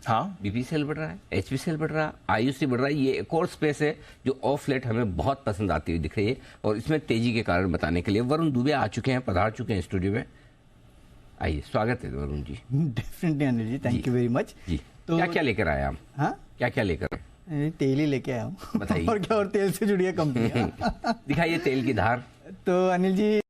हाँ, बीपीसीएल बढ़ रहा है, एचपीसीएल बढ़ रहा है, आईयूसी बढ़ रहा है। ये एक और स्पेस है जो ऑफ लेट हमें बहुत पसंद आती हुई दिख रही है, और इसमें तेजी के कारण बताने के लिए वरुण दुबे आ चुके हैं, पधार चुके हैं स्टूडियो में। आइए, स्वागत है Varun ji. Definitely Anil ji, thank you very much. जी, तो क्या क्या लेकर आए आप? हाँ, क्या क्या लेकर? तेल ही लेके आया हूँ। बताइए। और क्या, और तेल से जुड़ी है कंपनी। दिखाइए तेल की धार। तो अनिल जी,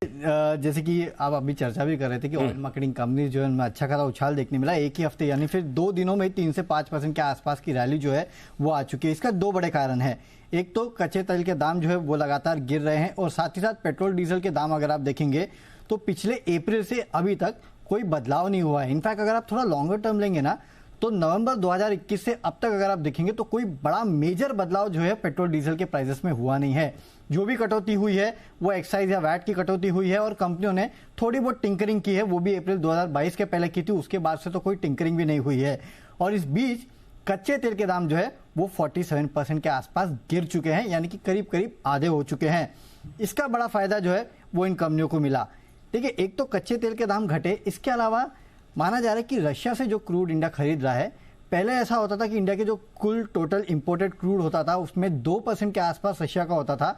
जैसे कि आप अभी चर्चा भी कर रहे थे कि ऑयल मार्केटिंग कंपनी जो है उनमें अच्छा खासा उछाल देखने मिला एक ही हफ्ते, यानी फिर 2 दिनों में 3 से 5% के आसपास की रैली जो है वो आ चुकी है। इसका 2 बड़े कारण है। एक तो कच्चे तेल के दाम जो है वो लगातार गिर रहे हैं, और साथ ही साथ पेट्रोल डीजल के दाम अगर आप देखेंगे तो पिछले अप्रैल से अभी तक कोई बदलाव नहीं हुआ है। इनफैक्ट अगर आप थोड़ा लॉन्गर टर्म लेंगे ना, तो नवंबर 2021 से अब तक अगर आप देखेंगे तो कोई बड़ा मेजर बदलाव जो है पेट्रोल डीजल के प्राइसेस में हुआ नहीं है। जो भी कटौती हुई है वो एक्साइज या वैट की कटौती हुई है, और कंपनियों ने थोड़ी बहुत टिंकरिंग की है, वो भी अप्रैल 2022 के पहले की थी, उसके बाद से तो कोई टिंकरिंग भी नहीं हुई है। और इस बीच कच्चे तेल के दाम जो है वो 47% के आसपास गिर चुके हैं, यानी कि करीब करीब आधे हो चुके हैं। इसका बड़ा फायदा जो है वो इन कंपनियों को मिला। देखिए, एक तो कच्चे तेल के दाम घटे, इसके अलावा माना जा रहा है कि रशिया से जो क्रूड इंडिया खरीद रहा है, पहले ऐसा होता था कि इंडिया के जो कुल टोटल इंपोर्टेड क्रूड होता था उसमें 2% के आसपास रशिया का होता था।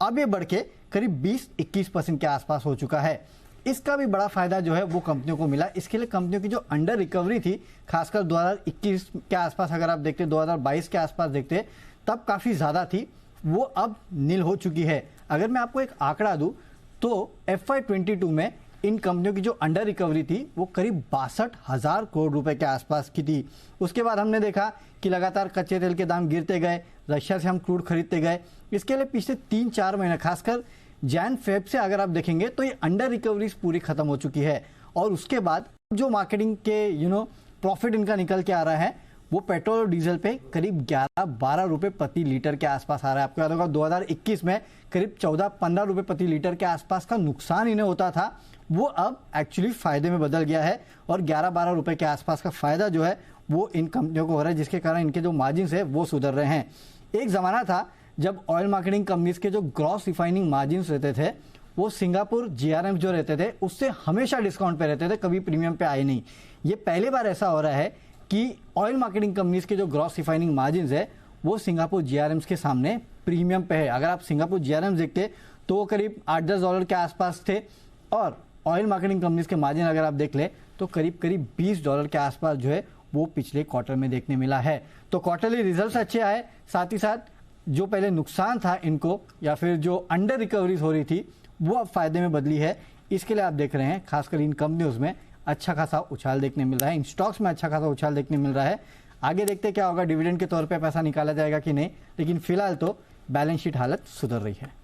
अब ये बढ़ के करीब 20-21% के आसपास हो चुका है। इसका भी बड़ा फायदा जो है वो कंपनियों को मिला। इसके लिए कंपनियों की जो अंडर रिकवरी थी, खासकर 2021 के आसपास अगर आप देखते, 2022 के आसपास देखते, तब काफ़ी ज़्यादा थी, वो अब नील हो चुकी है। अगर मैं आपको एक आंकड़ा दूँ तो FY22 में इन कंपनियों की जो अंडर रिकवरी थी वो करीब 62,000 करोड़ रुपए के आसपास की थी। उसके बाद हमने देखा कि लगातार कच्चे तेल के दाम गिरते गए, रशिया से हम क्रूड खरीदते गए। इसके लिए पिछले 3-4 महीने, खासकर जैन-फेब से अगर आप देखेंगे तो ये अंडर रिकवरीज पूरी खत्म हो चुकी है। और उसके बाद जो मार्केटिंग के प्रॉफिट इनका निकल के आ रहा है वो पेट्रोल और डीजल पे करीब 11-12 रुपए प्रति लीटर के आसपास आ रहा है। आपको याद होगा 2021 में करीब 14-15 रुपए प्रति लीटर के आसपास का नुकसान इन्हें होता था, वो अब एक्चुअली फायदे में बदल गया है, और 11-12 रुपए के आसपास का फायदा जो है वो इन कंपनियों को हो रहा है, जिसके कारण इनके जो मार्जिन है वो सुधर रहे हैं। एक जमाना था जब ऑयल मार्केटिंग कंपनीज के जो ग्रॉस रिफाइनिंग मार्जिन रहते थे वो सिंगापुर GRM जो रहते थे उससे हमेशा डिस्काउंट पे रहते थे, कभी प्रीमियम पे आए नहीं। ये पहली बार ऐसा हो रहा है कि ऑयल मार्केटिंग कंपनीज के जो ग्रॉस रिफाइनिंग मार्जिन है वो सिंगापुर GRMs के सामने प्रीमियम पे है। अगर आप सिंगापुर GRMs देखते तो वो करीब $8-10 के आसपास थे, और ऑयल मार्केटिंग कंपनीज के मार्जिन अगर आप देख ले तो करीब करीब $20 के आसपास जो है वो पिछले क्वार्टर में देखने मिला है। तो क्वार्टरली रिजल्ट्स अच्छे आए, साथ ही साथ जो पहले नुकसान था इनको या फिर जो अंडर रिकवरीज हो रही थी वो अब फायदे में बदली है। इसके लिए आप देख रहे हैं खासकर इन कंपनियों में अच्छा खासा उछाल देखने मिल रहा है, इन स्टॉक्स में अच्छा खासा उछाल देखने मिल रहा है। आगे देखते क्या होगा, डिविडेंड के तौर पे पैसा निकाला जाएगा कि नहीं, लेकिन फिलहाल तो बैलेंस शीट हालत सुधर रही है।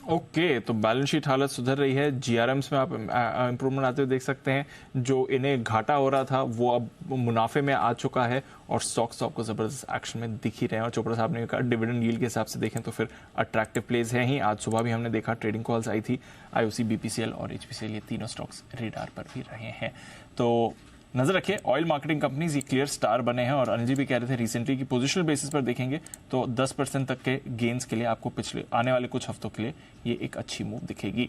ओके, तो बैलेंस शीट हालत सुधर रही है, GRMs में आप इंप्रूवमेंट आते हुए देख सकते हैं। जो इन्हें घाटा हो रहा था वो अब मुनाफे में आ चुका है, और स्टॉक्स आपको जबरदस्त एक्शन में दिख ही रहे हैं। और चोपड़ा साहब ने कहा डिविडेंड यील्ड के हिसाब से देखें तो फिर अट्रैक्टिव प्लेस है ही। आज सुबह भी हमने देखा ट्रेडिंग कॉल्स आई थी, IOC, BPCL और HPCL, ये तीनों स्टॉक्स रेडार पर भी रहे हैं। तो नजर रखिए, ऑयल मार्केटिंग कंपनीज ये क्लियर स्टार बने हैं। और अनिल जी भी कह रहे थे रिसेंटली की पोजिशनल बेसिस पर देखेंगे तो 10% तक के गेन्स के लिए आपको पिछले आने वाले कुछ हफ्तों के लिए ये एक अच्छी मूव दिखेगी।